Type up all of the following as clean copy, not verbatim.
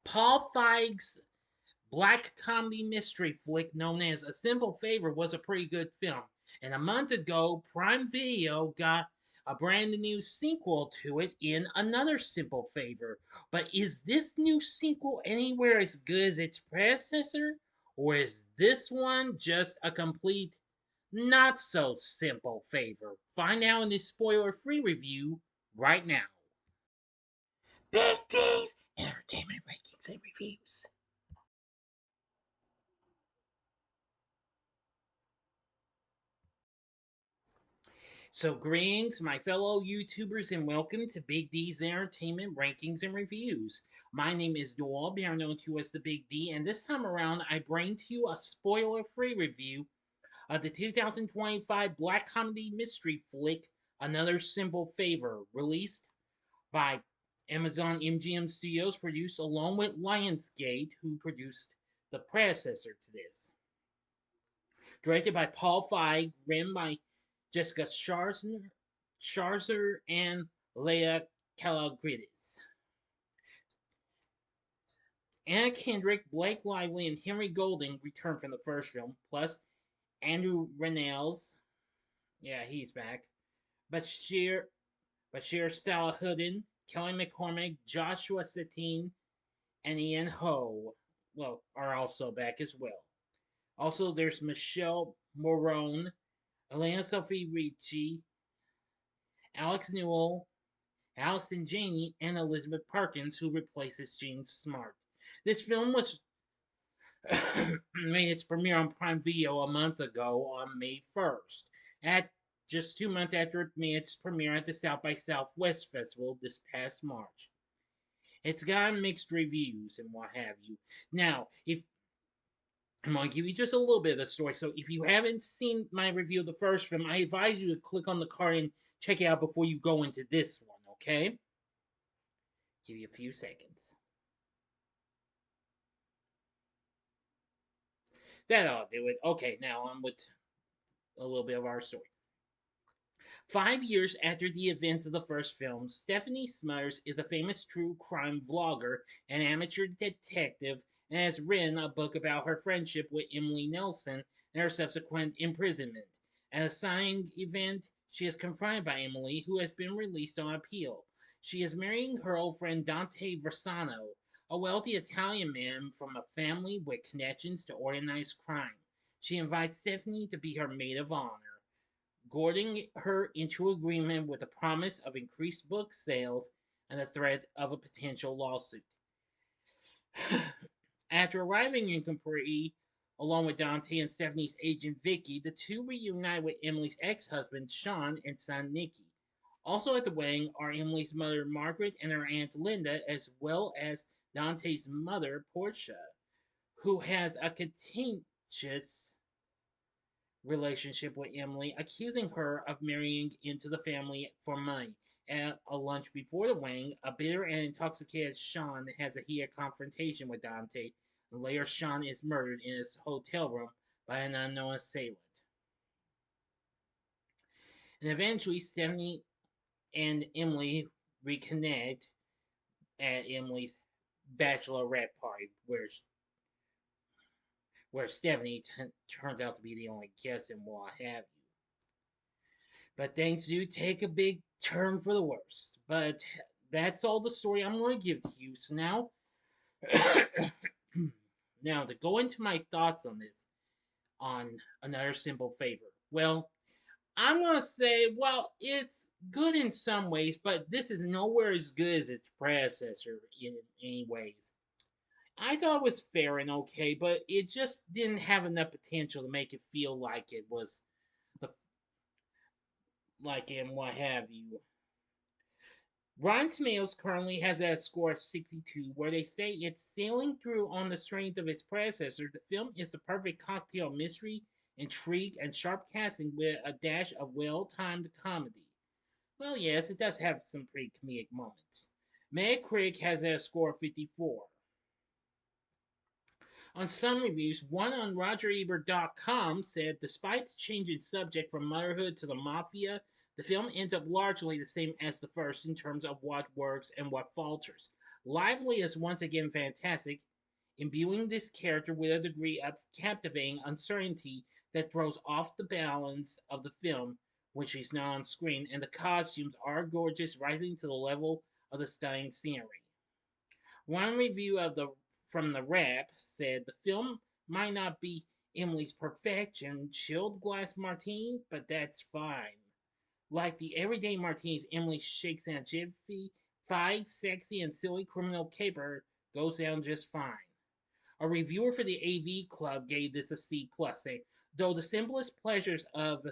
Paul Feig's black comedy mystery flick known as A Simple Favor was a pretty good film. And a month ago, Prime Video got a brand new sequel to it in Another Simple Favor. But is this new sequel anywhere as good as its predecessor? Or is this one just a complete not so simple favor? Find out in this spoiler free review right now. Big D's Entertainment Rankings and Reviews. So, greetings, my fellow YouTubers, and welcome to Big D's Entertainment Rankings and Reviews. My name is Doyle, better known to you as the Big D, and this time around, I bring to you a spoiler-free review of the 2025 black comedy mystery flick Another Simple Favor, released by Amazon MGM Studios, produced along with Lionsgate, who produced the predecessor to this. Directed by Paul Feig, written by Jessica Sharzer and Leah Kalogridis. Anna Kendrick, Blake Lively, and Henry Golding returned from the first film, plus Andrew Rannells, yeah, he's back, Bashir Salahuddin, Kelly McCormick, Joshua Satine, and Ian Ho, are also back as well. Also, there's Michele Morrone, Elena Sofia Ricci, Alex Newell, Allison Janney, and Elizabeth Perkins, who replaces Jean Smart. This film was made its premiere on Prime Video a month ago on May 1st, at just 2 months after it made its premiere at the South by Southwest Festival this past March. It's got mixed reviews and what have you. Now, if I'm going to give you just a little bit of the story. So if you haven't seen my review of the first film, I advise you to click on the card and check it out before you go into this one, okay? Give you a few seconds. That'll do it. Okay, now on with a little bit of our story. 5 years after the events of the first film, Stephanie Smothers is a famous true crime vlogger and amateur detective and has written a book about her friendship with Emily Nelson and her subsequent imprisonment. At a signing event, she is confronted by Emily, who has been released on appeal. She is marrying her old friend Dante Versano, a wealthy Italian man from a family with connections to organized crime. She invites Stephanie to be her maid of honor, goading her into agreement with the promise of increased book sales and the threat of a potential lawsuit. After arriving in Capri, along with Dante and Stephanie's agent Vicky, the two reunite with Emily's ex-husband Sean and son Nicky. Also at the wedding are Emily's mother Margaret and her aunt Linda, as well as Dante's mother Portia, who has a contentious relationship with Emily, accusing her of marrying into the family for money. At a lunch before the wedding, a bitter and intoxicated Sean has a heated confrontation with Dante, and later Sean is murdered in his hotel room by an unknown assailant. And eventually, Stephanie and Emily reconnect at Emily's bachelorette party, where Stephanie turns out to be the only guest and what have you. But things do take a big turn for the worse. But that's all the story I'm going to give to you. So now, now to go into my thoughts on this, on Another Simple Favor. Well, I'm going to say, well, it's good in some ways, but this is nowhere as good as its predecessor in any ways. I thought it was fair and okay, but it just didn't have enough potential to make it feel like it was the and what have you. Rotten Tomatoes currently has a score of 62, where they say it's sailing through on the strength of its predecessor. The film is the perfect cocktail of mystery, intrigue, and sharp casting with a dash of well-timed comedy. Well, yes, it does have some pretty comedic moments. Metacritic has a score of 54. On some reviews, one on RogerEbert.com said, despite the change in subject from motherhood to the mafia, the film ends up largely the same as the first in terms of what works and what falters. Lively is once again fantastic, imbuing this character with a degree of captivating uncertainty that throws off the balance of the film when she's not on screen, and the costumes are gorgeous, rising to the level of the stunning scenery. One review of the from the Wrap said the film might not be Emily's perfection chilled glass martini, but that's fine. Like the everyday martinis Emily shakes in a jiffy, fight, sexy, and silly criminal caper goes down just fine. A reviewer for the AV Club gave this a C plus, saying, though the simplest pleasures of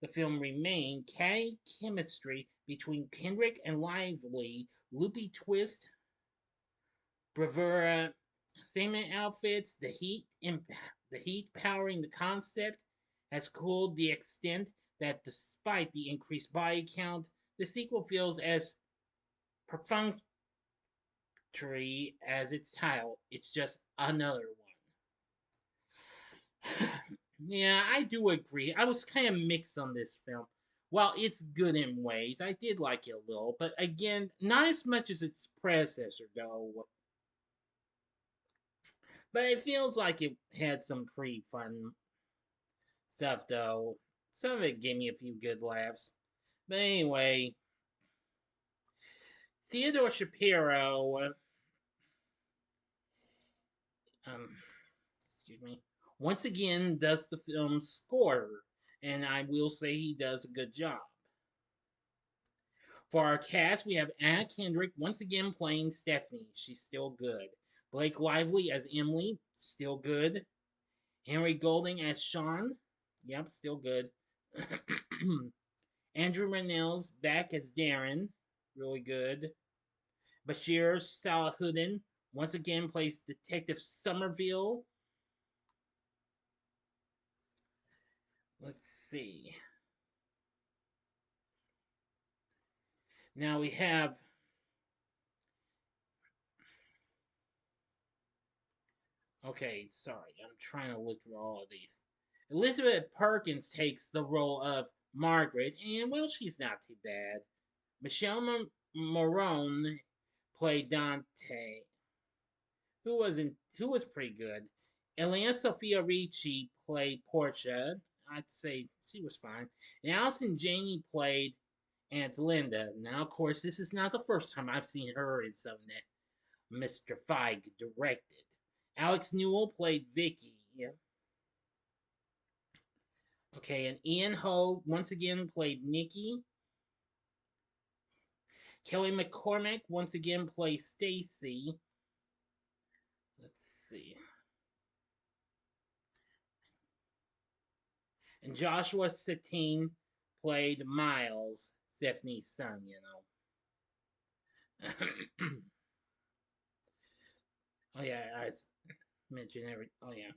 the film remain, catty chemistry between Kendrick and Lively, loopy twist, bravura, statement outfits, the heat powering the concept has cooled the extent that despite the increased body count, the sequel feels as perfunctory as its title. It's just another one. Yeah, I do agree. I was kind of mixed on this film. While it's good in ways, I did like it a little, but again, not as much as its predecessor, though. But it feels like it had some pretty fun stuff, though. Some of it gave me a few good laughs. But anyway, Theodore Shapiro, um, excuse me, once again does the film's score, and I will say he does a good job. For our cast, we have Anna Kendrick once again playing Stephanie. She's still good. Blake Lively as Emily, still good. Henry Golding as Sean, yep, still good. Andrew Rannells back as Darren, really good. Bashir Salahuddin once again plays Detective Somerville. Let's see. Now we have. Okay, sorry, I'm trying to look through all of these. Elizabeth Perkins takes the role of Margaret, and well, she's not too bad. Michele Morrone played Dante, who was pretty good. Elena Sofia Ricci played Portia. I'd say she was fine. And Allison Janney played Aunt Linda. Now, of course, this is not the first time I've seen her in something that Mr. Feig directed. Alex Newell played Vicky. Yeah. Okay, and Ian Ho once again played Nikki. Kelly McCormick once again plays Stacy. Let's see. And Joshua Satine played Miles, Stephanie's son, you know. Oh yeah, I mentioned every. Oh yeah.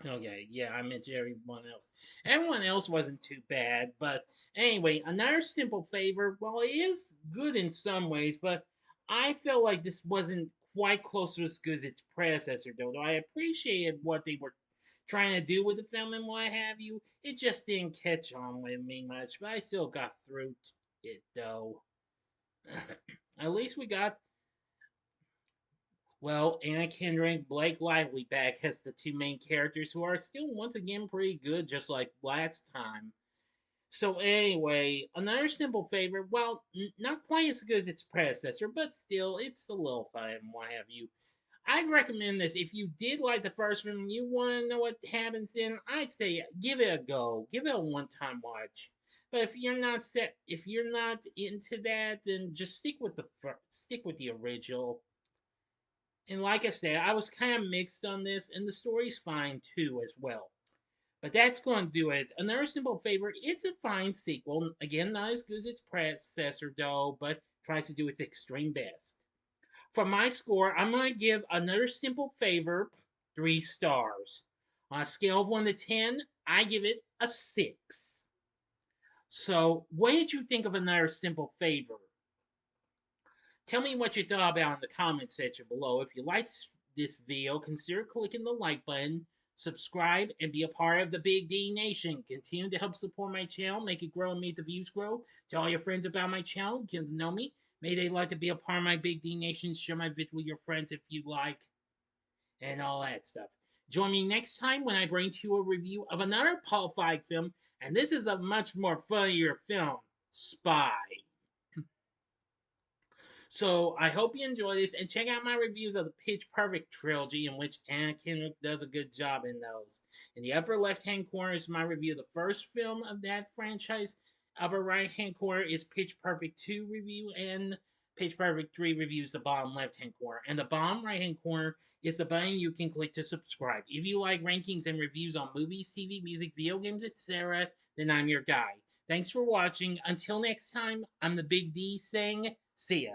Okay, yeah, I mentioned everyone else. Everyone else wasn't too bad, but anyway, another simple favor. Well, it is good in some ways, but I felt like this wasn't quite close to as good as its predecessor, though. I appreciated what they were trying to do with the film and what have you. It just didn't catch on with me much, but I still got through it, though. At least we got well, Anna Kendrick, Blake Lively back as the two main characters who are still once again pretty good, just like last time. So anyway, another simple favorite. Well, not quite as good as its predecessor, but still, it's a little fun and what have you. I'd recommend this if you did like the first one. And you want to know what happens in. I'd say give it a go. Give it a one-time watch. But if you're not into that, then just stick with the original. And like I said, I was kind of mixed on this, and the story's fine too, as well. But that's going to do it. Another simple favor, it's a fine sequel. Again, not as good as its predecessor, though, but tries to do its extreme best. For my score, I'm going to give Another Simple Favor 3 stars. On a scale of 1 to 10, I give it a 6. So, what did you think of Another Simple Favor? Tell me what you thought about in the comment section below. If you liked this video, consider clicking the like button, subscribe, and be a part of the Big D Nation. Continue to help support my channel, make it grow and make the views grow. Tell all your friends about my channel, get to know me. May they like to be a part of my Big D Nation. Share my vid with your friends if you like, and all that stuff. Join me next time when I bring to you a review of another Paul Feig film, and this is a much more funnier film, Spy. So I hope you enjoy this and check out my reviews of the Pitch Perfect trilogy, in which Anna Kendrick does a good job in those. In the upper left hand corner is my review of the first film of that franchise. Upper right hand corner is Pitch Perfect 2 review, and Pitch Perfect 3 reviews the bottom left hand corner. And the bottom right hand corner is the button you can click to subscribe. If you like rankings and reviews on movies, TV, music, video games, etc., then I'm your guy. Thanks for watching. Until next time, I'm the Big D saying, see ya.